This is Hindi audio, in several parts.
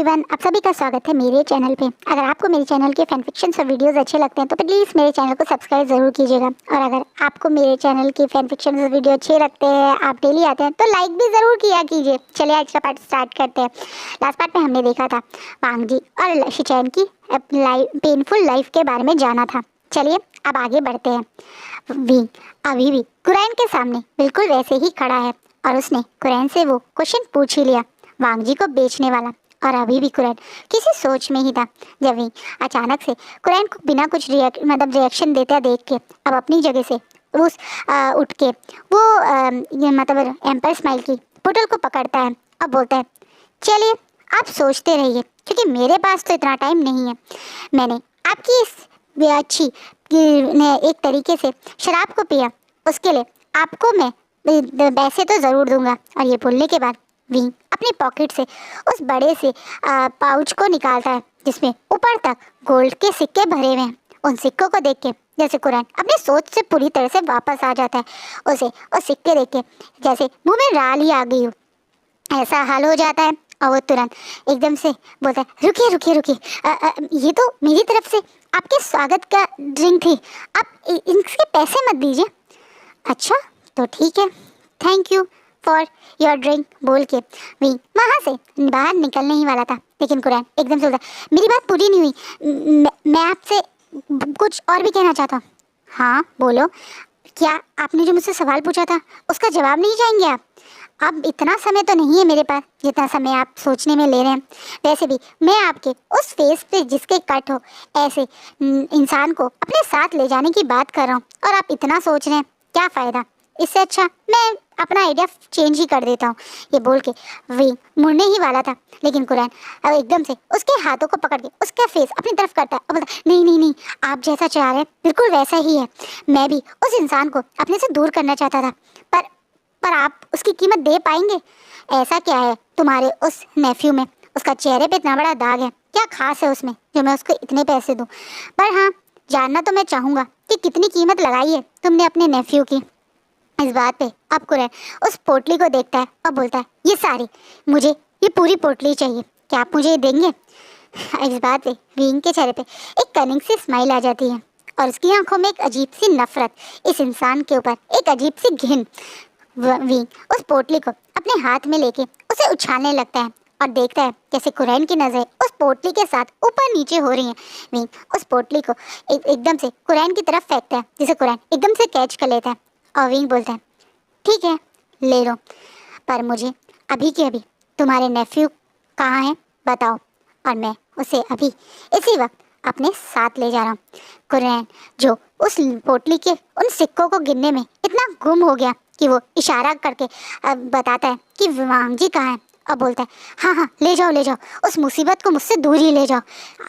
एवरीवन, आप सभी का स्वागत है मेरे चैनल पे। अगर आपको मेरे चैनल के फैन फिक्शंस और वीडियोस अच्छे लगते हैं तो प्लीज़ मेरे चैनल को सब्सक्राइब ज़रूर कीजिएगा। और अगर आपको मेरे चैनल के फैन फिक्शंस और वीडियो अच्छे लगते हैं, आप डेली आते हैं, तो लाइक भी ज़रूर किया कीजिए। चलिए आज का पार्ट स्टार्ट करते हैं। लास्ट पार्ट में हमने देखा था वांग जी और शिचैन की पेनफुल लाइफ के बारे में जाना था। चलिए अब आगे बढ़ते हैं। विंग अभी भी कुरैन के सामने बिल्कुल वैसे ही खड़ा है और उसने कुरैन से वो क्वेश्चन पूछ ही लिया, वांग जी को बेचने वाला। और अभी भी कुरैन किसी सोच में ही था जब विंग अचानक से कुरैन को बिना कुछ रिएक्शन देते देख के अब अपनी जगह से उठ के वो एम्पर स्माइल की बोतल को पकड़ता है और बोलता है, चलिए आप सोचते रहिए क्योंकि मेरे पास तो इतना टाइम नहीं है। मैंने आपकी इस अच्छी ने एक तरीके से शराब को पिया, उसके लिए आपको मैं पैसे तो ज़रूर दूंगा। और ये बोलने के बाद विंग अपनी पॉकेट से उस बड़े से पाउच को निकालता है जिसमें ऊपर तक गोल्ड के सिक्के भरे हुए हैं। उन सिक्कों को देख के जैसे कुरैन अपनी सोच से पूरी तरह से वापस आ जाता है। उसे उस सिक्के देख के जैसे मुंह में राल ही आ गई हो ऐसा हाल हो जाता है। और वो तुरंत एकदम से बोलता है, रुकिए रुकिए रुकिए, ये तो मेरी तरफ से आपके स्वागत का ड्रिंक थी, आप इनके पैसे मत दीजिए। अच्छा तो ठीक है, thank you for your drink बोल के वहीं वहाँ से बाहर निकलने ही वाला था, लेकिन कुरैन एकदम से बोलता, मेरी बात पूरी नहीं हुई, मैं आपसे कुछ और भी कहना चाहता हूँ। हाँ बोलो, क्या आपने जो मुझसे सवाल पूछा था उसका जवाब नहीं चाहेंगे आप? अब इतना समय तो नहीं है मेरे पास जितना समय आप सोचने में ले रहे हैं। वैसे भी मैं आपके उस फेस पे जिसके कट हो ऐसे इंसान को अपने साथ ले जाने की बात कर रहा हूँ और आप इतना सोच रहे हैं, क्या फ़ायदा? इससे अच्छा मैं अपना आइडिया चेंज ही कर देता हूँ। ये बोल के वे मुड़ने ही वाला था, लेकिन कुरैन एकदम से उसके हाथों को पकड़ के उसका फेस अपनी तरफ करता है और बोलता, नहीं नहीं नहीं, आप जैसा चाह रहे हैं बिल्कुल वैसा ही है। मैं भी उस इंसान को अपने से दूर करना चाहता था, पर आप उसकी कीमत दे पाएंगे? ऐसा क्या है तुम्हारे उस नेफ्यू में? उसका चेहरे पे इतना बड़ा दाग है, क्या खास है उसमें जो मैं उसको इतने पैसे दूँ? पर हाँ, जानना तो मैं चाहूँगा कि कितनी कीमत लगाई है तुमने अपने नेफ्यू की। इस बात पे अब कुरैन उस पोटली को देखता है और बोलता है, ये सारी मुझे, ये पूरी पोटली चाहिए, क्या आप मुझे ये देंगे? इस बात पे विंग के चेहरे पे एक कनिंग सी स्माइल आ जाती है और उसकी आंखों में एक अजीब सी नफरत, इस इंसान के ऊपर एक अजीब सी घिन। विंग उस पोटली को अपने हाथ में लेके उसे उछालने लगता है और देखता है जैसे कुरैन की नज़र उस पोटली के साथ ऊपर नीचे हो रही है। विंग उस पोटली को एकदम से कुरैन की तरफ फेंकता है, जिसे कुरैन एकदम से कैच कर लेता है और विंग बोलता है, ठीक है ले लो, पर मुझे अभी के अभी तुम्हारे नेफ्यू कहाँ है बताओ, और मैं उसे अभी इसी वक्त अपने साथ ले जा रहा हूँ। कुरैन जो उस पोटली के उन सिक्कों को गिनने में इतना गुम हो गया कि वो इशारा करके बताता है कि वांग जी कहाँ है, और बोलता है, हाँ हाँ ले जाओ ले जाओ, उस मुसीबत को मुझसे दूर ही ले जाओ,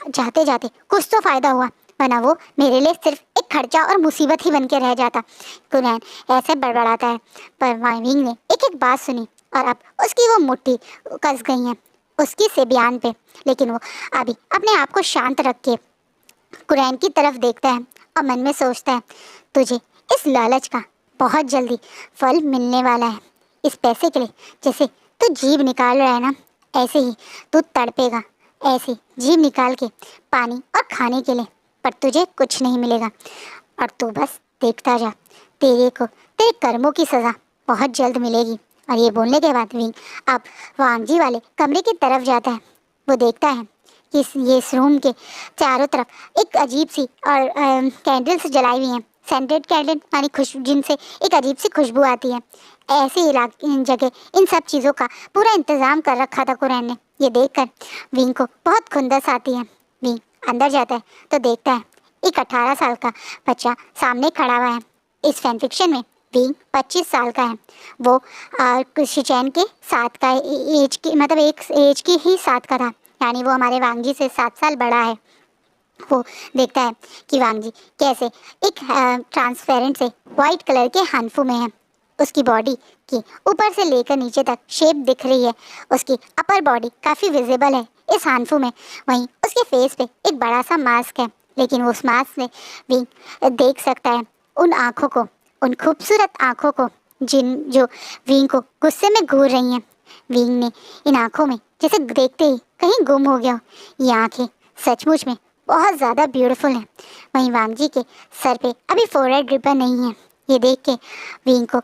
जाते जाते कुछ तो फ़ायदा हुआ, वरना वो मेरे लिए सिर्फ एक खर्चा और मुसीबत ही बन के रह जाता। कुरैन ऐसे बड़बड़ाता है, पर विंग ने एक एक बात सुनी और अब उसकी वो मुट्ठी कस गई है उसकी से बयान पे, लेकिन वो अभी अपने आप को शांत रख के कुरैन की तरफ देखता है और मन में सोचता है, तुझे इस लालच का बहुत जल्दी फल मिलने वाला है। इस पैसे के लिए जैसे तू जीभ निकाल रहा है ना, ऐसे ही तू तड़पेगा, ऐसे जीभ निकाल के पानी और खाने के लिए, पर तुझे कुछ नहीं मिलेगा और तू बस देखता जा, तेरे कर्मों की सज़ा बहुत जल्द मिलेगी। और ये बोलने के बाद विंग अब वांग जी वाले कमरे की तरफ जाता है। वो देखता है कि इस रूम के चारों तरफ एक अजीब सी और कैंडल्स जलाई हुई हैं, सेंटेड कैंडल यानी खुशबू, जिनसे एक अजीब सी खुशबू आती है। ऐसे इलाके जगह इन सब चीज़ों का पूरा इंतज़ाम कर रखा था कुरैन ने। ये देखकर विंग को बहुत खुंदस आती है। विंग अंदर जाता है तो देखता है एक 18 साल का बच्चा सामने खड़ा हुआ है। इस फैन फिक्शन में विंग 25 साल का है। वो शिचैन के साथ का एज की एक एज की ही साथ का था, यानी वो हमारे वांग जी से 7 साल बड़ा है। वो देखता है कि वांग जी कैसे एक ट्रांसपेरेंट से वाइट कलर के हानफू में है। उसकी बॉडी की ऊपर से लेकर नीचे तक शेप दिख रही है, उसकी अपर बॉडी काफ़ी विजिबल है इस हानफू में। वहीं उसके फेस पे एक बड़ा सा मास्क है, लेकिन उस मास्क में विंग देख सकता है उन आँखों को, उन खूबसूरत आँखों को जो विंग को गुस्से में घूर रही हैं। विंग ने इन आँखों में जैसे देखते ही कहीं गुम हो गया हो। ये आंखें सचमुच में बहुत ज़्यादा ब्यूटीफुल हैं। वहीं वांग जी के सर पे अभी फोरहेड रिबन नहीं है। ये देख के विंग को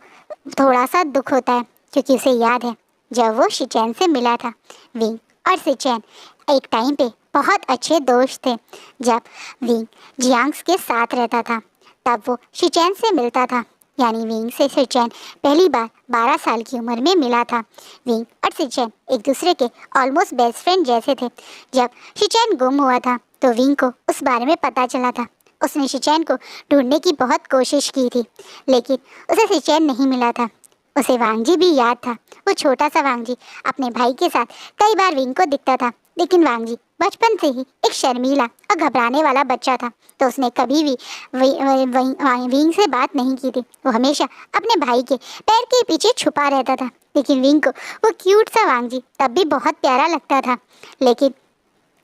थोड़ा सा दुख होता है, क्योंकि उसे याद है जब वो शिचैन से मिला था। विंग और शिचैन एक टाइम पे बहुत अच्छे दोस्त थे। जब विंग जियांग्स के साथ रहता था तब वो शिचैन से मिलता था, यानी विंग से शिचैन पहली बार 12 साल की उम्र में मिला था। विंग और शिचैन एक दूसरे के ऑलमोस्ट बेस्ट फ्रेंड जैसे थे। जब शिचैन गुम हुआ था तो विंग को उस बारे में पता चला था। उसने शिचैन को ढूंढने की बहुत कोशिश की थी, लेकिन उसे शिचैन नहीं मिला था। उसे वांगजी भी याद था। वो छोटा सा वांगजी अपने भाई के साथ कई बार विंग को दिखता था, लेकिन वांगजी बचपन से ही एक शर्मीला और घबराने वाला बच्चा था, तो उसने कभी भी विंग से बात नहीं की थी। वो हमेशा अपने भाई के पैर के पीछे छुपा रहता था। लेकिन विंग को वो क्यूट सा वांगजी तब भी बहुत प्यारा लगता था। लेकिन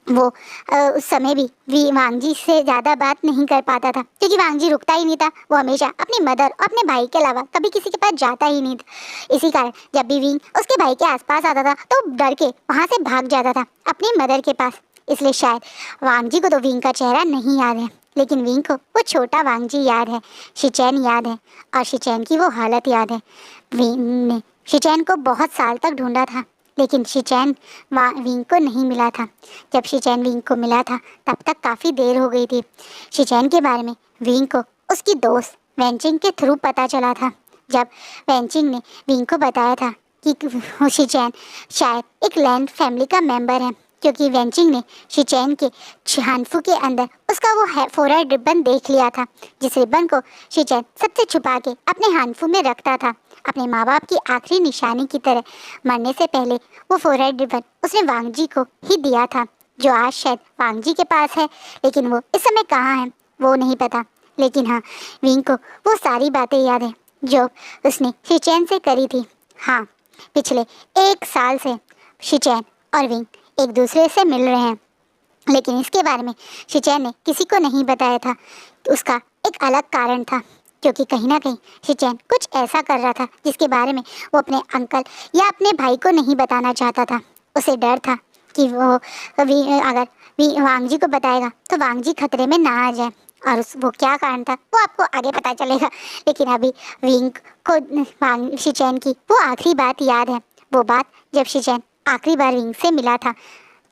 वो उस समय भी वांगजी से ज़्यादा बात नहीं कर पाता था, क्योंकि वांगजी रुकता ही नहीं था। वो हमेशा अपनी मदर और अपने भाई के अलावा कभी किसी के पास जाता ही नहीं था। इसी कारण जब भी विंग उसके भाई के आसपास आता था तो डर के वहाँ से भाग जाता था अपनी मदर के पास। इसलिए शायद वांगजी को तो विंग का चेहरा नहीं याद है, लेकिन विंग को वो छोटा वांगजी याद है, शिचैन याद है, और शिचैन की वो हालत याद है। विंग ने शिचैन को बहुत साल तक ढूंढा था, लेकिन शिचैन विंग को नहीं मिला था। जब शिचैन विंग को मिला था तब तक काफ़ी देर हो गई थी। शिचैन के बारे में विंग को उसकी दोस्त वेंचिंग के थ्रू पता चला था। जब वेंचिंग ने विंग को बताया था कि शिचैन शायद एक लैंड फैमिली का मेंबर है, क्योंकि वेंचिंग ने शिचैन के हानफू के अंदर उसका वो फोरहेड रिबन देख लिया था, जिस रिबन को शिचैन सबसे छुपा के अपने हानफू में रखता था, अपने माँ बाप की आखिरी निशानी की तरह। मरने से पहले वो फोरहेड रिबन उसने वांगजी को ही दिया था, जो आज शायद वांगजी के पास है, लेकिन वो इस समय कहाँ है वो नहीं पता। लेकिन हाँ, विंग को वो सारी बातें याद है जो उसने शिचैन से करी थी। हाँ, पिछले 1 साल से शिचैन और विंग एक दूसरे से मिल रहे हैं, लेकिन इसके बारे में शिचैन ने किसी को नहीं बताया था। उसका एक अलग कारण था, क्योंकि कहीं ना कहीं शिचैन कुछ ऐसा कर रहा था जिसके बारे में वो अपने अंकल या अपने भाई को नहीं बताना चाहता था। उसे डर था कि वो अगर वांगजी को बताएगा तो वांगजी खतरे में ना आ जाए, और वो क्या कारण था वो आपको आगे पता चलेगा। लेकिन अभी विंग को शिचैन की वो आखिरी बात याद है। वो बात जब शिचैन आखिरी बार विंग से मिला था,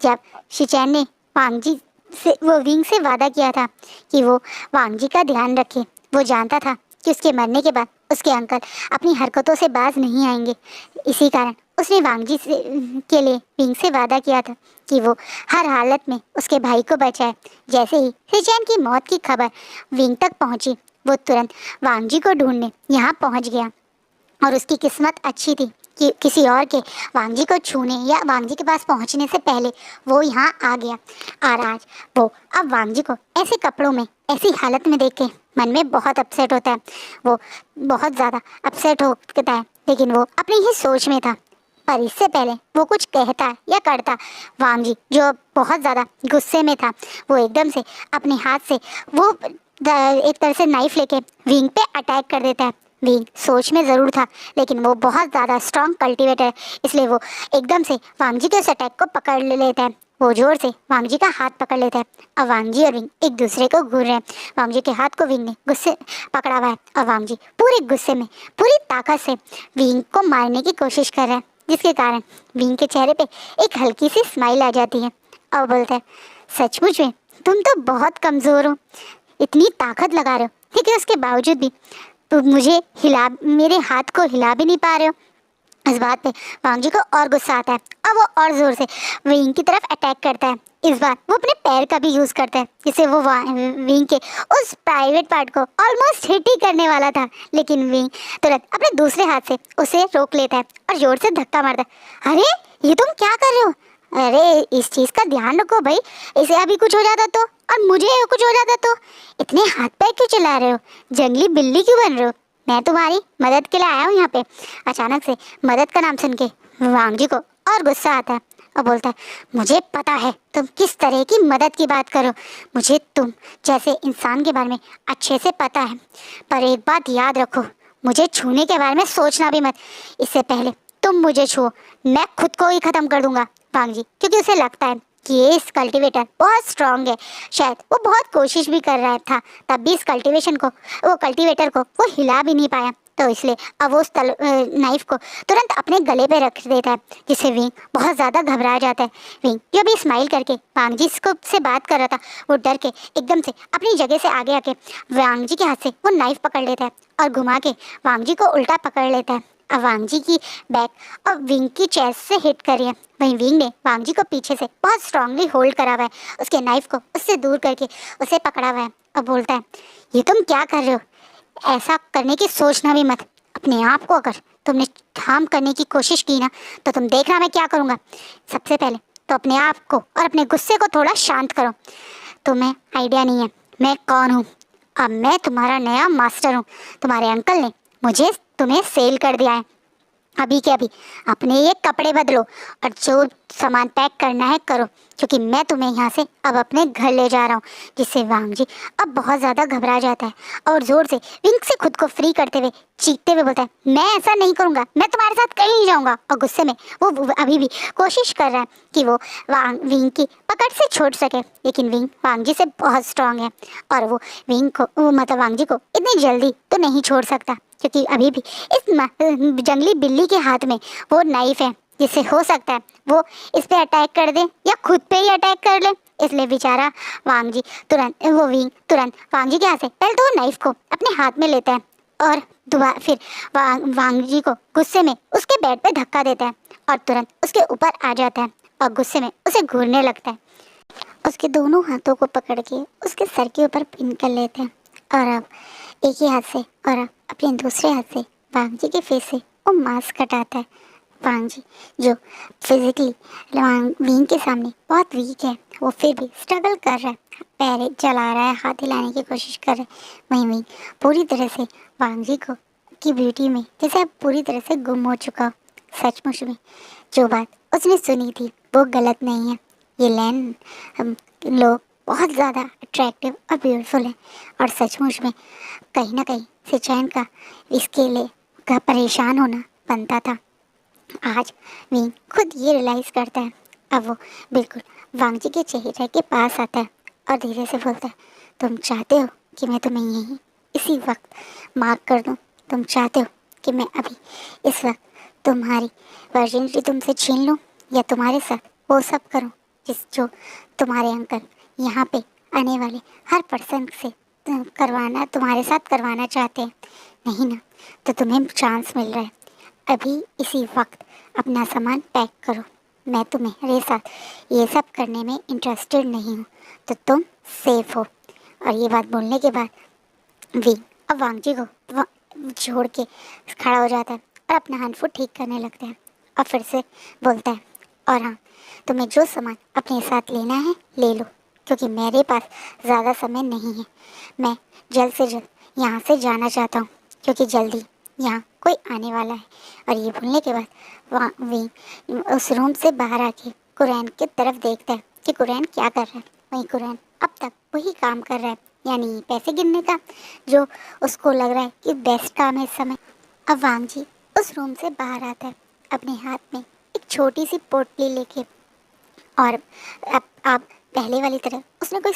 जब शिचैन ने वांगजी से विंग से वादा किया था कि वो वांगजी का ध्यान रखे। वो जानता था कि उसके मरने के बाद उसके अंकल अपनी हरकतों से बाज नहीं आएंगे। इसी कारण उसने वांगजी के लिए विंग से वादा किया था कि वो हर हालत में उसके भाई को बचाए। जैसे ही शिचैन की मौत की खबर विंग तक पहुंची, वो तुरंत वांगजी को ढूंढने यहाँ पहुंच गया। और उसकी किस्मत अच्छी थी कि किसी और के वांगजी को छूने या वांगजी के पास पहुंचने से पहले वो यहाँ आ गया। और आज वो अब वांगजी को ऐसे कपड़ों में ऐसी हालत में देख के मन में बहुत अपसेट होता है। वो बहुत ज़्यादा अपसेट होता है, लेकिन वो अपनी ही सोच में था। पर इससे पहले वो कुछ कहता या करता, वांगजी जो बहुत ज़्यादा गुस्से में था, वो एकदम से अपने हाथ से वो एक तरह से नाइफ लेके विंग पे अटैक कर देता है। विंग सोच में ज़रूर था, लेकिन वो बहुत ज़्यादा स्ट्रॉन्ग कल्टिवेटर है, इसलिए वो एकदम से वांगजी के उस अटैक को पकड़ लेता है। वो जोर से वांगजी का हाथ पकड़ लेता है। अब वांगजी और विंग एक दूसरे को घूर रहे हैं। वांगजी के हाथ को विंग ने गुस्से पकड़ा हुआ है, और वांगजी पूरे गुस्से में पूरी ताकत से विंग को मारने की कोशिश कर रहा है, जिसके कारण विंग के चेहरे पे एक हल्की सी स्माइल आ जाती है और बोलता है, सचमुच में तुम तो बहुत कमज़ोर हो, इतनी ताकत लगा रहे हो, लेकिन उसके बावजूद भी तुम मेरे हाथ को हिला भी नहीं पा रहे हो। इस बात पे वांगजी को और गुस्सा आता है, और वो और ज़ोर से विंग की तरफ अटैक करता है। इस बार वो अपने पैर का भी यूज़ करता है, जिससे वो विंग के उस प्राइवेट पार्ट को ऑलमोस्ट हिट ही करने वाला था, लेकिन विंग तुरंत अपने दूसरे हाथ से उसे रोक लेता है और जोर से धक्का मारता है। अरे ये तुम क्या कर रहे हो? अरे इस चीज़ का ध्यान रखो भाई, इसे अभी कुछ हो जाता तो, और मुझे कुछ हो जाता तो। इतने हाथ पैर क्यों चला रहे हो? जंगली बिल्ली क्यों बन रहे हो? मैं तुम्हारी मदद के लिए आया हूँ यहाँ पे। अचानक से मदद का नाम सुन के वांगजी को और गुस्सा आता है और बोलता है, मुझे पता है तुम किस तरह की मदद की बात करो, मुझे तुम जैसे इंसान के बारे में अच्छे से पता है, पर एक बात याद रखो, मुझे छूने के बारे में सोचना भी मत। इससे पहले तुम मुझे छुओ, मैं खुद को ही ख़त्म कर दूंगा, वांग जी, क्योंकि उसे लगता है कि ये इस कल्टीवेटर बहुत स्ट्रांग है। शायद वो बहुत कोशिश भी कर रहा था, तब भी इस कल्टीवेटर को वो हिला भी नहीं पाया। तो इसलिए अब वो उस नाइफ को तुरंत अपने गले पे रख देता है, जिससे विंग बहुत ज़्यादा घबरा जाता है। विंग जो भी स्माइल करके वांग जी से बात कर रहा था, वो डर के एकदम से अपनी जगह से आगे आके वांग जी के हाथ से वो नाइफ पकड़ लेता है और घुमा के वांग जी को उल्टा पकड़ लेता है। अब वांग जी की बैक और विंग की चेस्ट से हिट करी है। वहीं विंग ने वांग जी को पीछे से बहुत स्ट्रांगली होल्ड करा हुआ है, उसके नाइफ को उससे दूर करके उसे पकड़ा हुआ है और बोलता है, ये तुम क्या कर रहे हो? ऐसा करने की सोचना भी मत। अपने आप को अगर तुमने हार्म करने की कोशिश की ना, तो तुम देखना मैं क्या करूँगा। सबसे पहले तो अपने आप को और अपने गुस्से को थोड़ा शांत करो। तुम्हें आइडिया नहीं है मैं कौन हूँ। अब मैं तुम्हारा नया मास्टर हूँ। तुम्हारे अंकल ने मुझे तुम्हें सेल कर दिया है। अभी के अभी अपने ये कपड़े बदलो और जो सामान पैक करना है करो, क्योंकि मैं तुम्हें यहाँ से अब अपने घर ले जा रहा हूँ। जिससे वांग जी अब बहुत ज़्यादा घबरा जाता है और ज़ोर से विंग से खुद को फ्री करते हुए चीखते हुए बोलता है, मैं ऐसा नहीं करूँगा, मैं तुम्हारे साथ कहीं नहीं जाऊँगा। और गुस्से में वो अभी भी कोशिश कर रहा है कि वो विंग की पकड़ से छोड़ सके, लेकिन विंग वांग जी से बहुत स्ट्रांग है और वो विंग को मतलब वांग जी को इतनी जल्दी तो नहीं छोड़ सकता, क्योंकि अभी भी इस जंगली बिल्ली के हाथ में वो नाइफ है, जिससे हो सकता है वो इस पे अटैक कर दे या खुद पे ही अटैक कर ले। इसलिए बेचारा वांग जी तुरंत वांग जी के हाथ से पहले तो वो नाइफ को अपने हाथ में लेता है और दोबारा फिर वांग जी को गुस्से में उसके बेड पे धक्का देता है और तुरंत उसके ऊपर आ जाता है और गुस्से में उसे घूरने लगता है। उसके दोनों हाथों को पकड़ के उसके सर के ऊपर पिन कर लेते हैं और अब एक ही हाथ से और अब अपने दूसरे हाथ से वांग जी के फेस से वो मास्क हटाता है। वांग जी जो फिजिकली विंग के सामने बहुत वीक है, वो फिर भी स्ट्रगल कर रहा है, पैर चला रहा है, हाथ हिलाने की कोशिश कर रहा है। वहीं विंग पूरी तरह से वांग जी को की ब्यूटी में जैसे अब पूरी तरह से गुम हो चुका हो। सचमुच में जो बात उसने सुनी थी वो गलत नहीं है। ये लैन लोग बहुत ज़्यादा अट्रैक्टिव और ब्यूटीफुल है और सचमुच में कहीं ना कहीं से चैन का इसके लिए का परेशान होना बनता था। आज विंग खुद ये रियलाइज़ करता है। अब वो बिल्कुल वांग जी के चेहरे के पास आता है और धीरे से बोलता है, तुम चाहते हो कि मैं तुम्हें यहीं इसी वक्त मार्क कर दूँ? तुम चाहते हो कि मैं अभी इस वक्त तुम्हारी वर्जिनिटी तुमसे छीन लूँ या तुम्हारे साथ वो सब करूँ जो तुम्हारे अंकल यहाँ पे आने वाले हर पर्सन से तुम्हारे साथ करवाना चाहते हैं? नहीं ना, तो तुम्हें चांस मिल रहा है। अभी इसी वक्त अपना सामान पैक करो। मैं तुम्हारे साथ ये सब करने में इंटरेस्टेड नहीं हूँ, तो तुम सेफ हो। और ये बात बोलने के बाद विंग अब वांग जी को छोड़ के खड़ा हो जाता है और अपना हाथ फुट ठीक करने लगता है और फिर से बोलता है, और हाँ, तुम्हें जो सामान अपने साथ लेना है ले लो, क्योंकि मेरे पास ज़्यादा समय नहीं है। मैं जल्द से जल्द यहाँ से जाना चाहता हूँ, क्योंकि जल्दी यहाँ कोई आने वाला है। और ये बोलने के बाद वहाँ विंग उस रूम से बाहर आके कुरैन की तरफ देखता है कि कुरैन क्या कर रहा है। वहीं कुरैन अब तक वही काम कर रहा है, यानी पैसे गिनने का, जो उसको लग रहा है कि बेस्ट काम है इस समय। अब वांग जी उस रूम से बाहर आता है अपने हाथ में एक छोटी सी पोटली लेके, और अब आप पहले वाली तरह उसने कोई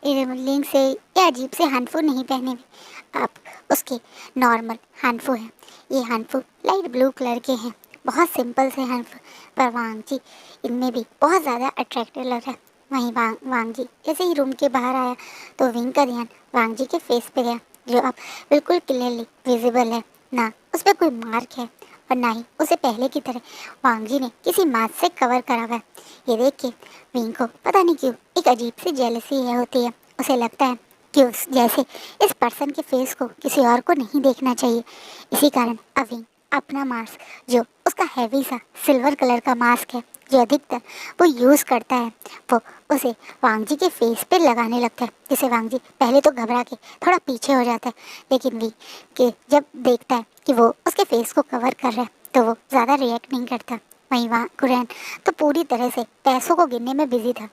रिवेलिंग से या अजीब से हानफू नहीं पहने हुए। आप उसके नॉर्मल हानफू हैं। ये हानफू लाइट ब्लू कलर के हैं, बहुत सिंपल से हानफू, पर वांग जी इनमें भी बहुत ज़्यादा अट्रैक्टिव लग रहा है। वहीं वांग जी जैसे ही रूम के बाहर आया तो विंग का ध्यान वांग जी के फेस पे गया, जो अब बिल्कुल क्लियरली विजिबल है। ना उस पर कोई मार्क है और ना ही उसे पहले की तरह वांग जी ने किसी मास्क से कवर करा हुआ है। ये देख के विंग को पता नहीं क्यों एक अजीब सी जेलसी होती है। उसे लगता है कि उस जैसे इस पर्सन के फेस को किसी और को नहीं देखना चाहिए। इसी कारण अब विंग अपना मास्क, जो उसका हैवी सा सिल्वर कलर का मास्क है, जो अधिकतर वो यूज़ करता है, वो उसे वांग जी के फेस पे लगाने लगता है। जिसे वांग जी पहले तो घबरा के थोड़ा पीछे हो जाता है, लेकिन विंग के जब देखता है कि वो उसके फेस को कवर कर रहा है तो वो ज़्यादा रिएक्ट नहीं करता। वहीं वहाँ कुरैन तो पूरी तरह से पैसों को गिनने में बिजी था,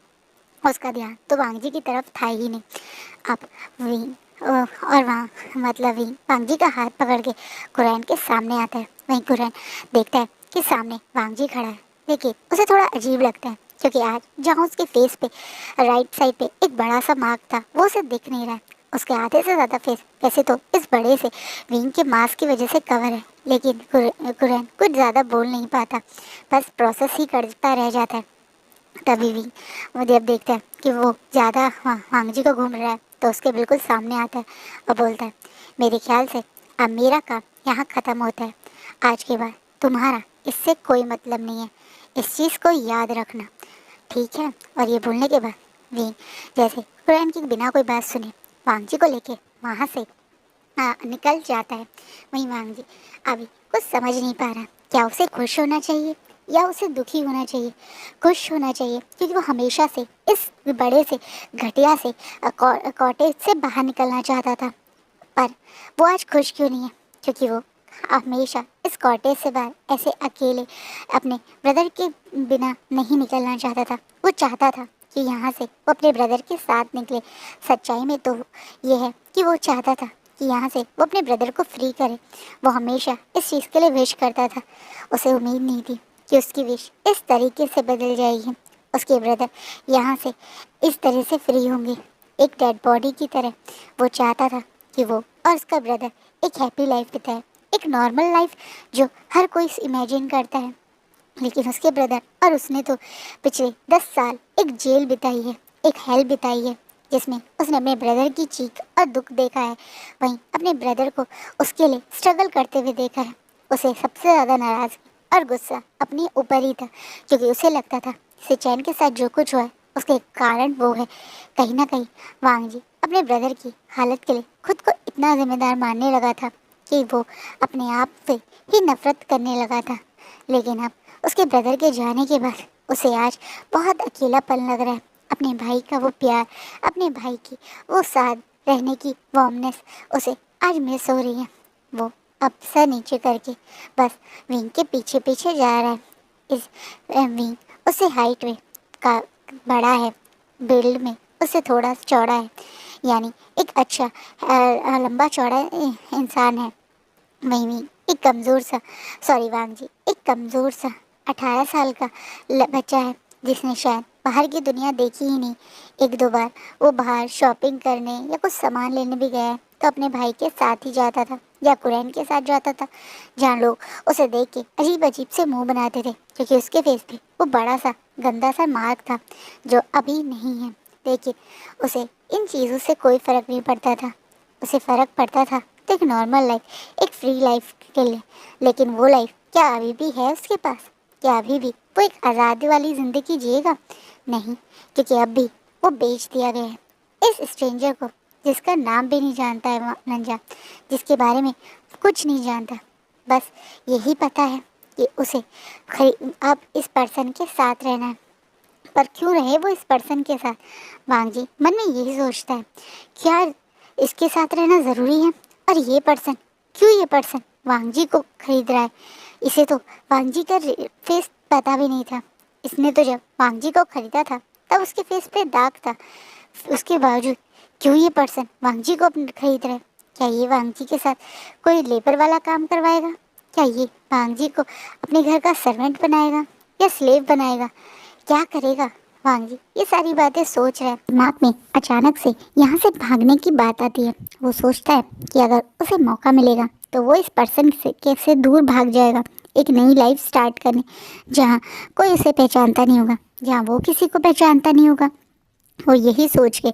उसका ध्यान तो वांग जी की तरफ था ही नहीं। अब विंग और वहाँ मतलब विंग वांग जी का हाथ पकड़ के कुरैन के सामने आता है। वहीं कुरैन देखता है कि सामने वांग जी खड़ा है लेकिन उसे थोड़ा अजीब लगता है क्योंकि आज जहाँ उसके फेस पे राइट साइड पे एक बड़ा सा मार्क था वो उसे दिख नहीं रहा है। उसके आधे से ज़्यादा फेस वैसे तो इस बड़े से विंग के मास्क की वजह से कवर है, लेकिन कुरैन कुछ ज़्यादा बोल नहीं पाता, बस प्रोसेस ही करता रह जाता है। तभी भी वो जब देखता है कि वो ज़्यादा वांग जी को घूम रहा है तो उसके बिल्कुल सामने आता है और बोलता है, मेरे ख्याल से अब मेरा काम यहाँ ख़त्म होता है। आज के बाद तुम्हारा इससे कोई मतलब नहीं है, इस चीज़ को याद रखना, ठीक है। और ये बोलने के बाद वी जैसे कुरैन की बिना कोई बात सुने वांग जी को लेके वहाँ से निकल जाता है। वहीं वांग जी अभी कुछ समझ नहीं पा रहा, क्या उसे खुश होना चाहिए या उसे दुखी होना चाहिए। खुश होना चाहिए क्योंकि वो हमेशा से इस बड़े से घटिया से कॉटेज से बाहर निकलना चाहता था, पर वो आज खुश क्यों नहीं है क्योंकि वो हमेशा इस कॉटेज से बाहर ऐसे अकेले अपने ब्रदर के बिना नहीं निकलना चाहता था। वो चाहता था कि यहाँ से वो अपने ब्रदर के साथ निकले। सच्चाई में तो ये है कि वो चाहता था कि यहाँ से वो अपने ब्रदर को फ्री करे। वो हमेशा इस चीज़ के लिए विश करता था। उसे उम्मीद नहीं थी कि उसकी विश इस तरीके से बदल जाएगी। उसके ब्रदर यहाँ से इस तरह से फ्री होंगे, एक डेड बॉडी की तरह। वो चाहता था कि वो और उसका ब्रदर एक हैप्पी लाइफ बिताए, एक नॉर्मल लाइफ जो हर कोई इमेजिन करता है। लेकिन उसके ब्रदर और उसने तो पिछले 10 साल एक जेल बिताई है, एक हेल बिताई है, जिसमें उसने अपने ब्रदर की चीख और दुख देखा है। वहीं अपने ब्रदर को उसके लिए स्ट्रगल करते हुए देखा है। उसे सबसे ज़्यादा नाराज़गी और गुस्सा अपने ऊपर ही था क्योंकि उसे लगता था सिचैन के साथ जो कुछ हुआ है उसके कारण वो है। कहीं ना कहीं वांग जी अपने ब्रदर की हालत के लिए खुद को इतना जिम्मेदार मानने लगा था कि वो अपने आप से ही नफरत करने लगा था। लेकिन अब उसके ब्रदर के जाने के बाद उसे आज बहुत अकेलापन लग रहा है। अपने भाई का वो प्यार, अपने भाई की वो साथ रहने की वार्मनेस उसे आज मिस हो रही है। वो अब सर नीचे करके बस विंग के पीछे पीछे जा रहा है। इस विंग उससे हाइट में का बड़ा है, बिल्ड में उससे थोड़ा चौड़ा है, यानी एक अच्छा लंबा चौड़ा इंसान है। वहीं भी एक कमज़ोर सा वांग जी एक कमज़ोर सा 18 साल का बच्चा है जिसने शायद बाहर की दुनिया देखी ही नहीं। एक दो बार वो बाहर शॉपिंग करने या कुछ सामान लेने भी गया है तो अपने भाई के साथ ही जाता था या कुरैन के साथ जाता था, जहाँ लोग उसे देख के अजीब अजीब से मुंह बनाते थे क्योंकि उसके फेस पे वो बड़ा सा गंदा सा मार्क था जो अभी नहीं है। लेकिन उसे इन चीज़ों से कोई फ़र्क नहीं पड़ता था। उसे फ़र्क पड़ता था तो एक नॉर्मल लाइफ, एक फ्री लाइफ के लिए। लेकिन वो लाइफ क्या अभी भी है उसके पास? क्या अभी भी वो एक आज़ादी वाली ज़िंदगी जिएगा? नहीं, क्योंकि अब भी वो बेच दिया गया है इस स्ट्रेंजर को जिसका नाम भी नहीं जानता है नंजा, जिसके बारे में कुछ नहीं जानता। बस यही पता है कि उसे अब इस पर्सन के साथ रहना है। पर क्यों रहे वो इस पर्सन के साथ? वांग जी मन में यही सोचता है, क्या इसके साथ रहना ज़रूरी है? और ये पर्सन, क्यों ये पर्सन वांग जी को खरीद रहा है? इसे तो वांग जी का फेस पता भी नहीं था। इसने तो जब वांग जी को खरीदा था तब उसके फेस पे दाग था। उसके बावजूद क्यों ये पर्सन वांग जी को खरीद रहा है? क्या ये वांग जी के साथ कोई लेबर वाला काम करवाएगा? क्या ये वांग जी को अपने घर का सर्वेंट बनाएगा या स्लेव बनाएगा? क्या करेगा वांग जी? ये सारी बातें सोच रहा है। दिमाग में अचानक से यहाँ से भागने की बात आती है। वो सोचता है कि अगर उसे मौका मिलेगा तो वो इस पर्सन से दूर भाग जाएगा, एक नई लाइफ स्टार्ट करने, जहाँ कोई उसे पहचानता नहीं होगा, जहाँ वो किसी को पहचानता नहीं होगा। वो यही सोच के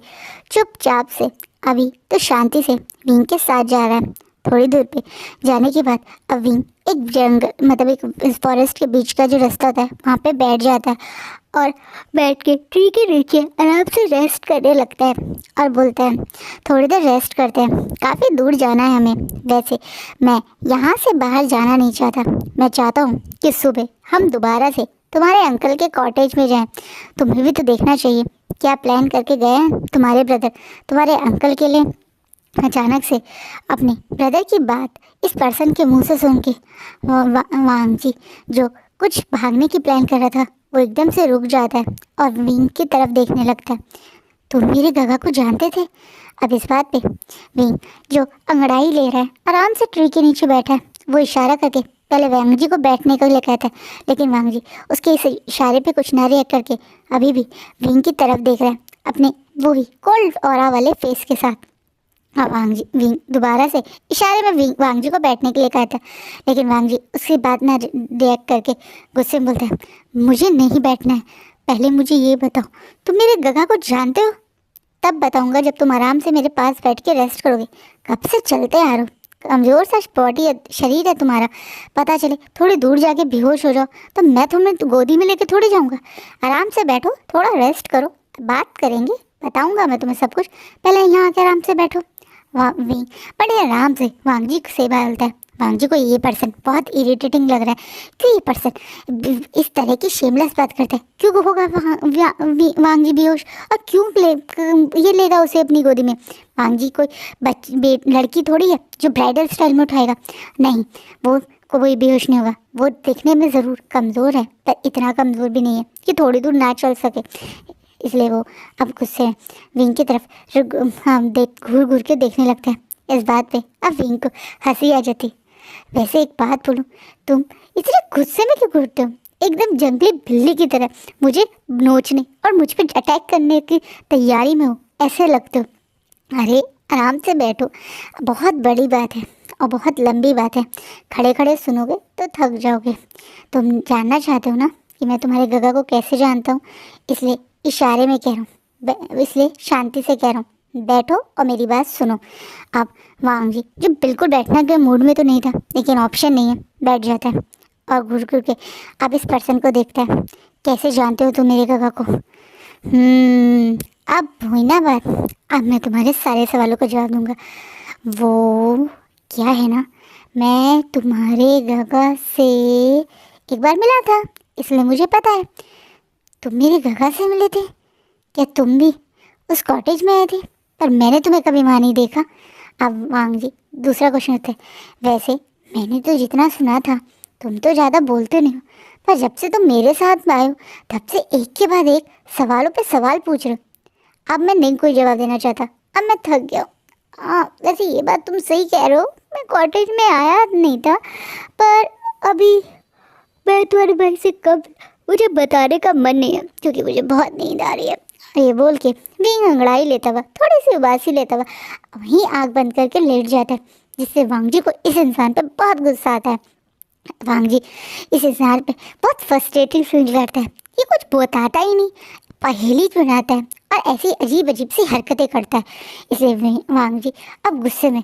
चुपचाप से अभी तो शांति से विंग के साथ जा रहा है। थोड़ी दूर पे जाने के बाद अब विंग एक जंगल मतलब एक फॉरेस्ट के बीच का जो रास्ता होता है वहाँ पे बैठ जाता है और बैठ के ट्री के नीचे आराम से रेस्ट करने लगता है और बोलता है, थोड़ी देर रेस्ट करते हैं, काफ़ी दूर जाना है हमें। वैसे मैं यहाँ से बाहर जाना नहीं चाहता। मैं चाहता हूँ कि सुबह हम दोबारा से तुम्हारे अंकल के कॉटेज में जाएं। तुम्हें भी तो देखना चाहिए क्या प्लान करके गए हैं तुम्हारे ब्रदर तुम्हारे अंकल के लिए। अचानक से अपने ब्रदर की बात इस पर्सन के मुंह से सुन के वांग जी जो कुछ भागने की प्लान कर रहा था वो एकदम से रुक जाता है और विंग की तरफ देखने लगता है। तुम मेरे गगा को जानते थे? अब इस बात पे विंग जो अंगड़ाई ले रहा है आराम से ट्री के नीचे बैठा है, वो इशारा करके पहले वांग जी को बैठने के लिए कहता है, लेकिन वांग जी उसके इस इशारे पे कुछ ना रिएक्ट करके अभी भी विंग की तरफ देख रहा है अपने वही कोल्ड ऑरा वाले फेस के साथ। हाँ, वांग जी विंग दोबारा से इशारे में वांग जी को बैठने के लिए कहता है, लेकिन वांग जी उसकी बात ना रिएक्ट करके गुस्से में बोलता है, मुझे नहीं बैठना है, पहले मुझे ये बताओ तुम मेरे गगा को जानते हो? तब बताऊंगा जब तुम आराम से मेरे पास बैठ के रेस्ट करोगे। कब से चलते आ रहे हो, कमज़ोर सा बॉडी है, शरीर है तुम्हारा, पता चले थोड़ी दूर जाके बेहोश हो जाओ तो मैं तुम्हें गोदी में लेके थोड़ी जाऊंगा। आराम से बैठो, थोड़ा रेस्ट करो, बात करेंगे, बताऊंगा मैं तुम्हें सब कुछ, पहले यहाँ आके आराम से बैठो। विंग बड़े आराम से वांग जी से बोलता है। वांग जी को ये पर्सन बहुत इरिटेटिंग लग रहा है, क्यों ये पर्सन इस तरह की शेमलेस बात करता है, क्यों होगा वांग जी बेहोश, और क्यों ये लेगा उसे अपनी गोदी में? वांग जी कोई लड़की थोड़ी है जो ब्राइडल स्टाइल में उठाएगा, नहीं, वो कोई बेहोश नहीं होगा। वो दिखने में ज़रूर कमज़ोर है पर इतना कमज़ोर भी नहीं है कि थोड़ी दूर ना चल सके, इसलिए वो अब गुस्से विंग की तरफ हाँ देख घूर घूर के देखने लगता है। इस बात पे अब विंग को हंसी आ जाती। वैसे एक बात बोलूं, तुम इतने गुस्से में क्यों घूरते हो, एकदम जंगली बिल्ली की तरह मुझे नोचने और मुझ पर अटैक करने की तैयारी में हो ऐसे लगते हो। अरे आराम से बैठो, बहुत बड़ी बात है और बहुत लंबी बात है, खड़े खड़े सुनोगे तो थक जाओगे। तुम जानना चाहते हो ना कि मैं तुम्हारे गगा को कैसे जानता हूँ, इसलिए इशारे में कह रहा हूँ, इसलिए शांति से कह रहा हूँ, बैठो और मेरी बात सुनो। अब वांग जी जो बिल्कुल बैठने के मूड में तो नहीं था, लेकिन ऑप्शन नहीं है, बैठ जाता है और घुर घुर के अब इस पर्सन को देखता है। कैसे जानते हो तुम मेरे गगा को? अब हुई ना बात, अब मैं तुम्हारे सारे सवालों का जवाब दूंगा। वो क्या है ना, मैं तुम्हारे गगा से एक बार मिला था, इसलिए मुझे पता है। तुम मेरे गगा से मिले थे? क्या तुम भी उस कॉटेज में आए थे? पर मैंने तुम्हें कभी वहाँ नहीं देखा। अब वांग जी दूसरा क्वेश्चन होता है, वैसे मैंने तो जितना सुना था तुम तो ज़्यादा बोलते नहीं हो, पर जब से तुम मेरे साथ आए हो तब से एक के बाद एक सवालों पे सवाल पूछ रहे हो। अब मैं नहीं कोई जवाब देना चाहता, अब मैं थक गया हूँ। हाँ वैसे ये बात तुम सही कह रहे हो, मैं कॉटेज में आया नहीं था, पर अभी मैं तुम्हारे भाई से कब मुझे बताने का मन नहीं है क्योंकि मुझे बहुत नींद आ रही है। ये बोल के विंग अंगड़ाई लेता हुआ, थोड़ी सी उबासी लेता हुआ वहीं आँख बंद करके लेट जाता है, जिससे वांग जी को इस इंसान पर बहुत गुस्सा आता है। वांग जी इस इंसान पे बहुत फ्रस्ट्रेटिंग फील करता है, ये कुछ बताता ही नहीं, पहेली बनाता है और ऐसी अजीब अजीब सी हरकतें करता है। इसलिए वांग जी अब गुस्से में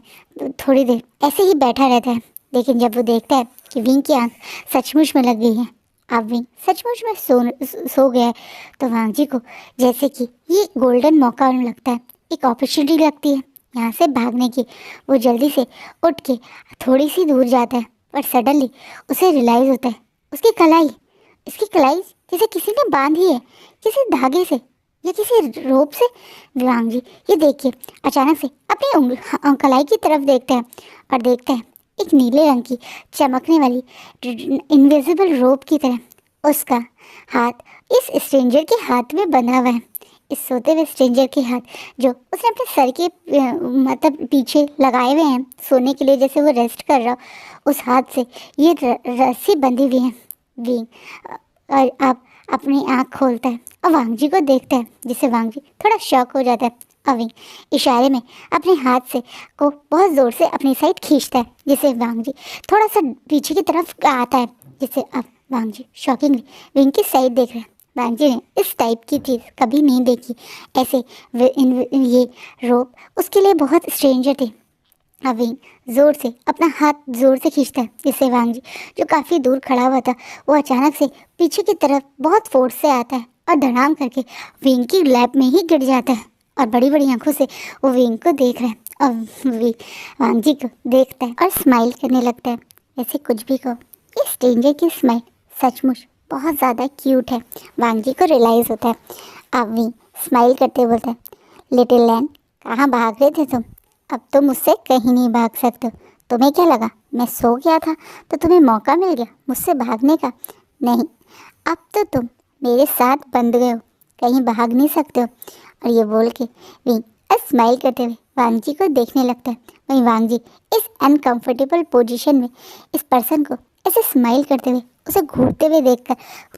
थोड़ी देर ऐसे ही बैठा रहता है, लेकिन जब वो देखता है कि विंग की आँख सचमुच में लग गई है, अब विंग सचमुच में सो गया है, तो वांग जी को जैसे कि ये गोल्डन मौका लगता है, एक अपॉर्चुनिटी लगती है यहाँ से भागने की। वो जल्दी से उठ के थोड़ी सी दूर जाता है, पर सडनली उसे रियलाइज़ होता है इसकी कलाई जैसे किसी ने बांधी है, किसी धागे से या किसी रोप से। वांग जी ये देखिए अचानक से अपनी कलाई की तरफ देखते हैं और देखते हैं एक नीले रंग की चमकने वाली इनविजिबल रोप की तरह उसका हाथ इस स्ट्रेंजर के हाथ में बंधा हुआ है। इस सोते हुए स्ट्रेंजर के हाथ जो उसने अपने सर के मतलब पीछे लगाए हुए हैं सोने के लिए, जैसे वो रेस्ट कर रहा, उस हाथ से ये रस्सी बंधी हुई है। विंग और अब अपनी आँख खोलता है और वांग जी को देखता है, जिससे वांग जी थोड़ा शॉक हो जाता है। अविंग इशारे में अपने हाथ से को बहुत ज़ोर से अपनी साइड खींचता है, जिससे वांग जी थोड़ा सा पीछे की तरफ आता है, जिससे अब वांग जी शॉकिंगली विंग की साइड देख रहे हैं। वांग जी ने इस टाइप की चीज़ कभी नहीं देखी, ऐसे ये रोप उसके लिए बहुत स्ट्रेंजर थे। विंग ज़ोर से अपना हाथ ज़ोर से खींचता है, जिससे वांग जी जो काफ़ी दूर खड़ा हुआ था वो अचानक से पीछे की तरफ बहुत फोर्स से आता है और धड़ाम करके विंग की लैप में ही गिर जाता है। और बड़ी बड़ी आंखों से वो विंग को देख रहा है और वांग जी को देखता है और स्माइल करने लगता है। ऐसे कुछ भी कहो, ये स्ट्रेंजर की स्माइल सचमुच बहुत ज़्यादा क्यूट है। वांग जी को रियलाइज़ होता है। अब विंग स्माइल करते बोलता है, लिटिल लैन कहाँ भाग रहे थे तुम? अब तो मुझसे कहीं नहीं भाग सकते। तुम्हें क्या लगा मैं सो गया था तो तुम्हें मौका मिल गया मुझसे भागने का? नहीं, अब तो तुम मेरे साथ बंध गए हो, कहीं भाग नहीं सकते हो। और ये बोल के विंग स्माइल करते हुए वांग जी को देखने लगता है। वहीं वांग जी इस अनकंफर्टेबल पोजीशन में इस पर्सन को ऐसे स्माइल करते हुए उसे घूरते हुए देखकर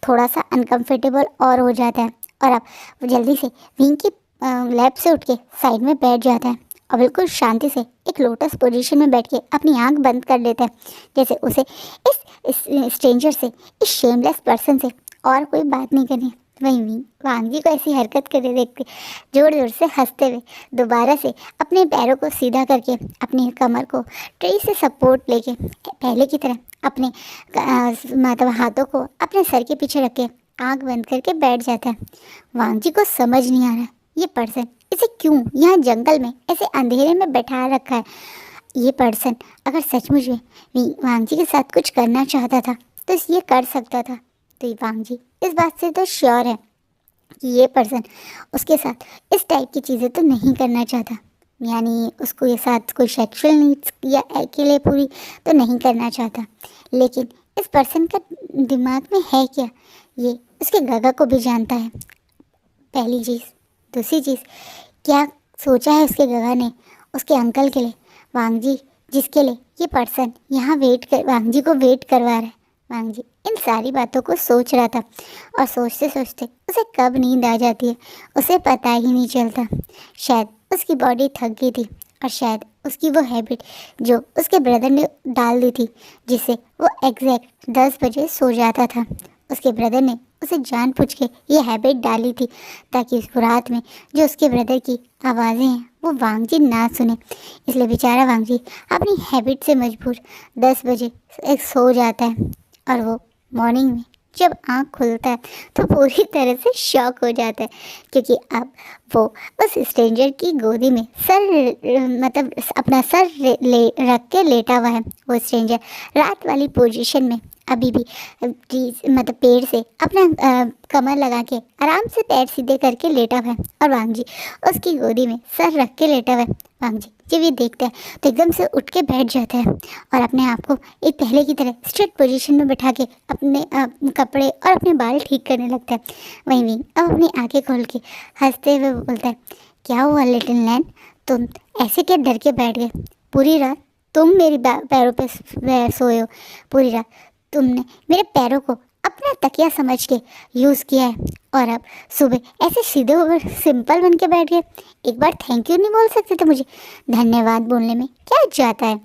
थोड़ा सा अनकंफर्टेबल और हो जाता है और अब वो जल्दी से विंग की लैब से उठ के साइड में बैठ जाता है और बिल्कुल शांति से एक लोटस पोजीशन में बैठ के अपनी आंख बंद कर लेता है, जैसे उसे इस स्ट्रेंजर से, इस शेमलेस पर्सन से और कोई बात नहीं करनी है। वहीं विंग वांगी को ऐसी हरकत करते देख के जोर जोर से हंसते हुए दोबारा से अपने पैरों को सीधा करके अपनी कमर को ट्रे से सपोर्ट लेके पहले की तरह अपने मतलब हाथों को अपने सर के पीछे रख के आँख बंद करके बैठ जाता है। वांगी को समझ नहीं आ रहा ये पर्सन इसे क्यों यहाँ जंगल में ऐसे अंधेरे में बैठा रखा है। ये पर्सन अगर सचमुच में वांगी के साथ कुछ करना चाहता था तो ये कर सकता था। तो ये वांगी इस बात से तो श्योर है कि ये पर्सन उसके साथ इस टाइप की चीज़ें तो नहीं करना चाहता, यानी उसको ये साथ कोई सेक्सुअल नीड्स या अकेले पूरी तो नहीं करना चाहता। लेकिन इस पर्सन का दिमाग में है क्या, ये उसके गगा को भी जानता है। पहली चीज़। दूसरी चीज़, क्या सोचा है उसके गगा ने उसके अंकल के लिए, वांगजी जिसके लिए ये पर्सन यहाँ वांगजी को वेट करवा रहा है। वांगजी इन सारी बातों को सोच रहा था और सोचते सोचते उसे कब नींद आ जाती है उसे पता ही नहीं चलता। शायद उसकी बॉडी थक गई थी और शायद उसकी वो हैबिट जो उसके ब्रदर ने डाल दी थी, जिससे वो एग्जैक्ट 10 बजे सो जाता था। उसके ब्रदर ने उसे जानबूझ के ये हैबिट डाली थी ताकि उसको रात में जो उसके ब्रदर की आवाज़ें हैं वो वांगजी ना सुने। इसलिए बेचारा वांगजी अपनी हैबिट से मजबूर 10 बजे सो जाता है और वो मॉर्निंग में जब आँख खुलता है तो पूरी तरह से शॉक हो जाता है, क्योंकि अब वो उस स्ट्रेंजर की गोदी में मतलब अपना सर रख के लेटा हुआ है। वो स्ट्रेंजर रात वाली पोजीशन में अभी भी मतलब पेड़ से अपना कमर लगा के आराम से पैर सीधे करके लेटा हुआ है और वांगजी उसकी गोदी में सर रख के लेटा हुआ है। वांगजी जब ये देखता है तो एकदम से उठ के बैठ जाता है और अपने आप को एक पहले की तरह स्ट्रेट पोजीशन में बैठा के अपने कपड़े और अपने बाल ठीक करने लगता है। वहीं विंग अब अपनी आंखें खोल के हंसते हुए बोलता है, क्या हुआ लिटिल लैन, तुम ऐसे क्या डर के बैठ गए? पूरी रात तुम मेरी पैरों पे सोए हो, पूरी रात तुमने मेरे पैरों को अपना तकिया समझ के यूज़ किया है और अब सुबह ऐसे सीधे होकर सिंपल बन के बैठ गए। एक बार थैंक यू नहीं बोल सकते थे मुझे? धन्यवाद बोलने में क्या जाता है?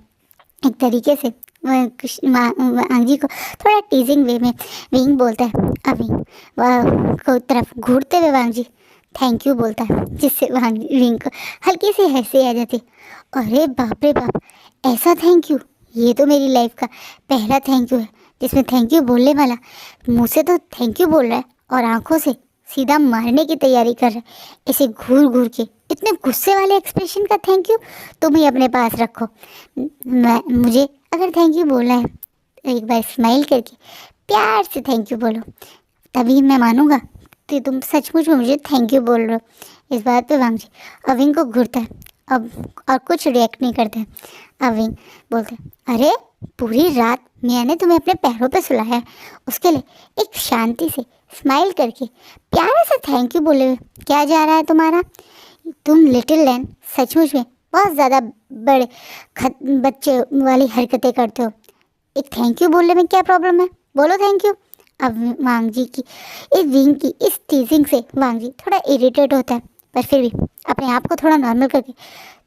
एक तरीके से वांगजी को थोड़ा टीजिंग वे में विंग बोलता है। अब विंग को तरफ घूरते हुए वांगजी थैंक यू बोलता है, जिससे विंग को हल्की सी हंसी आ जाती। अरे बाप रे बाप, ऐसा थैंक यू? ये तो मेरी लाइफ का पहला थैंक यू है जिसमें थैंक यू बोलने वाला मुँह से तो थैंक यू बोल रहा है और आंखों से सीधा मारने की तैयारी कर रहा है। इसे घूर घूर के इतने गुस्से वाले एक्सप्रेशन का थैंक यू तुम ही अपने पास रखो। मुझे अगर थैंक यू बोलना है तो एक बार स्माइल करके प्यार से थैंक यू बोलो, तभी मैं मानूंगा कि तुम सचमुच में मुझे थैंक यू बोल रहे हो। इस बात पे वांगजी अविंग को घूरता है अब और कुछ रिएक्ट नहीं करता है। अविंग बोलते हैं, अरे पूरी रात मैंने तुम्हें अपने पैरों पे सुलाया है, उसके लिए एक शांति से स्माइल करके प्यारे से थैंक यू बोले हुए क्या जा रहा है तुम्हारा? तुम लिटिल लैन सचमुच में बहुत ज़्यादा बड़े बच्चे वाली हरकतें करते हो। एक थैंक यू बोलने में क्या प्रॉब्लम है? बोलो थैंक यू। अब वांगजी की इस विंग की इस टीजिंग से वांगजी थोड़ा इरिटेट होता है, पर फिर भी अपने आप को थोड़ा नॉर्मल करके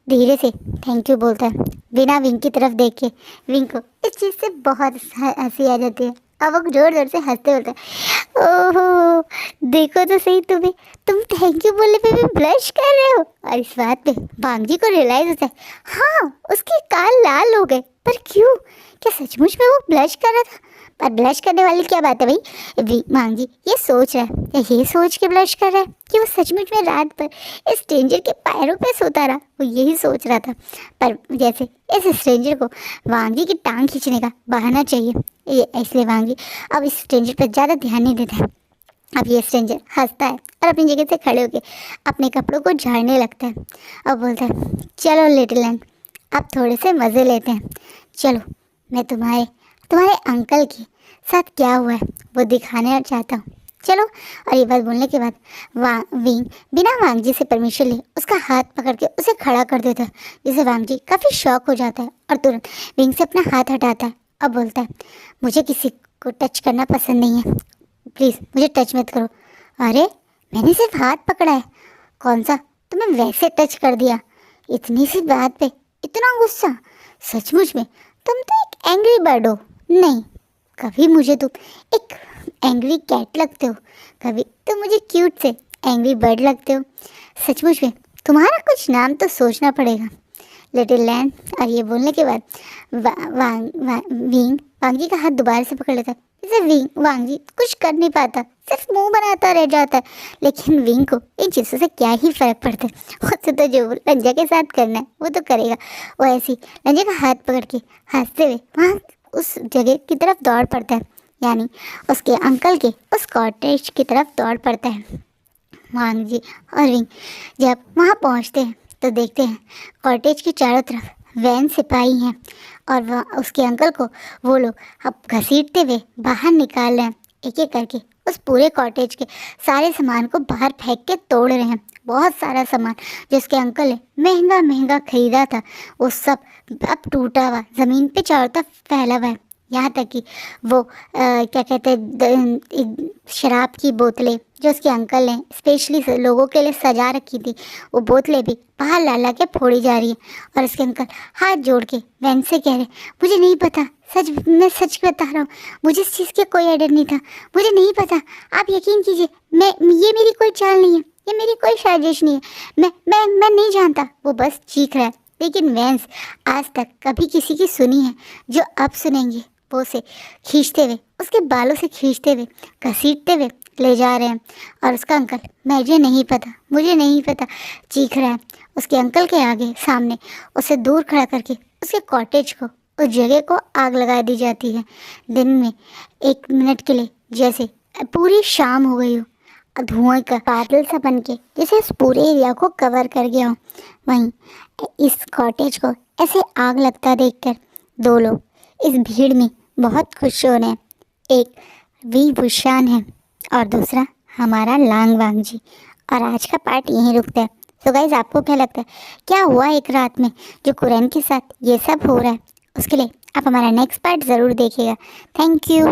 धीरे से थैंक यू बोलता है बिना विंग की तरफ देख के। विंग को इस चीज़ से बहुत हंसी आ जाती है। अब वो जोर जोर से हंसते बोलते हैं, ओहो देखो तो सही, तुम थैंक यू बोलने पे भी ब्लश कर रहे हो। और इस बात पे वांगजी को रियलाइज होता है, हाँ उसके कान लाल हो गए, पर क्यों? क्या सचमुच में वो ब्लश कर रहा था? पर ब्लश करने वाली क्या बात है भाई? वांगजी ये सोच रहा है, ये सोच के ब्लश कर रहा है कि वो सचमुच में रात भर इस स्ट्रेंजर के पैरों पे सोता रहा। वो यही सोच रहा था, पर जैसे इस स्ट्रेंजर को वांगजी की टांग खींचने का बहाना चाहिए, इसलिए वांगजी अब इस स्ट्रेंजर पर ज़्यादा ध्यान नहीं देता है। अब ये स्ट्रेंजर हंसता है और अपनी जगह से खड़े होकर अपने कपड़ों को झाड़ने लगता है और बोलता है, चलो लिटिल लैन अब थोड़े से मज़े लेते हैं, चलो मैं तुम्हारे अंकल के साथ क्या हुआ है वो दिखाना चाहता हूँ, चलो। और ये बात बोलने के बाद विंग बिना वांगजी से परमिशन ले उसका हाथ पकड़ के उसे खड़ा कर देता है, जिससे वांगजी काफ़ी शॉक हो जाता है और तुरंत विंग से अपना हाथ हटाता है अब बोलता है मुझे किसी को टच करना पसंद नहीं है, प्लीज़ मुझे टच मत करो। अरे मैंने सिर्फ हाथ पकड़ा है, कौन सा तुम्हें वैसे टच कर दिया, इतनी सी बात पे इतना गुस्सा, सचमुच में तुम तो एक एंग्री बर्ड हो। नहीं, कभी मुझे तुम एक एंग्री कैट लगते हो, कभी तुम मुझे क्यूट से एंग्री बर्ड लगते हो। सचमुच में तुम्हारा कुछ नाम तो सोचना पड़ेगा। Little land. और ये बोलने के बाद विंग वांग जी का हाथ दोबारा से पकड़ लेता है। इसे वांग जी कुछ कर नहीं पाता, सिर्फ मुंह बनाता रह जाता है। लेकिन विंग को इन चीज़ों से क्या ही फर्क पड़ता है, उससे तो जो लंजा के साथ करना है वो तो करेगा। वो ऐसी लंजा का हाथ पकड़ के हंसते हुए वहाँ उस जगह की तरफ दौड़ पड़ता है, यानी उसके अंकल के उस कॉटेज की तरफ दौड़ पड़ता है। वांग जी और विंग जब वहाँ पहुँचते हैं तो देखते हैं कॉटेज के चारों तरफ वैन सिपाही हैं और वह उसके अंकल को वो लोग अब घसीटते हुए बाहर निकाल रहे हैं। एक एक करके उस पूरे कॉटेज के सारे सामान को बाहर फेंक के तोड़ रहे हैं। बहुत सारा सामान जो उसके अंकल ने महंगा महंगा खरीदा था वो सब अब टूटा हुआ ज़मीन पे चारों तरफ फैला हुआ है। यहाँ तक कि वो क्या कहते हैं शराब की बोतलें जो उसके अंकल ने स्पेशली लोगों के लिए सजा रखी थी, वो बोतलें भी बाहर ला ला के फोड़ी जा रही है। और उसके अंकल हाथ जोड़ के वैन से कह रहे मुझे नहीं पता, मैं सच बता रहा हूँ, मुझे इस चीज़ के कोई आइडिया नहीं था, मुझे नहीं पता, आप यकीन कीजिए, ये मेरी कोई चाल नहीं है, ये मेरी कोई साजिश नहीं है, मैं नहीं जानता। वो बस चीख रहा है। लेकिन वैंस आज तक कभी किसी की सुनी है जो अब सुनेंगे वो से खींचते हुए, उसके बालों से खींचते हुए घसीटते हुए ले जा रहे हैं। और उसका अंकल मुझे नहीं पता चीख रहा है। उसके अंकल के आगे सामने उसे दूर खड़ा करके उसके कॉटेज को, उस जगह को आग लगा दी जाती है। दिन में 1 मिनट के लिए जैसे पूरी शाम हो गई हो, धुआं का बादल सा बन के जैसे इस पूरे एरिया को कवर कर गया हो। वहीं इस कॉटेज को ऐसे आग लगता देखकर दो लोग इस भीड़ में बहुत खुश हो रहे हैं। एक वी बुशान है और दूसरा हमारा लांग वांग जी। और आज का पार्ट यहीं रुकता है। तो गाइज आपको क्या लगता है क्या हुआ एक रात में जो कुरैन के साथ ये सब हो रहा है? उसके लिए आप हमारा नेक्स्ट पार्ट ज़रूर देखिएगा। Thank you.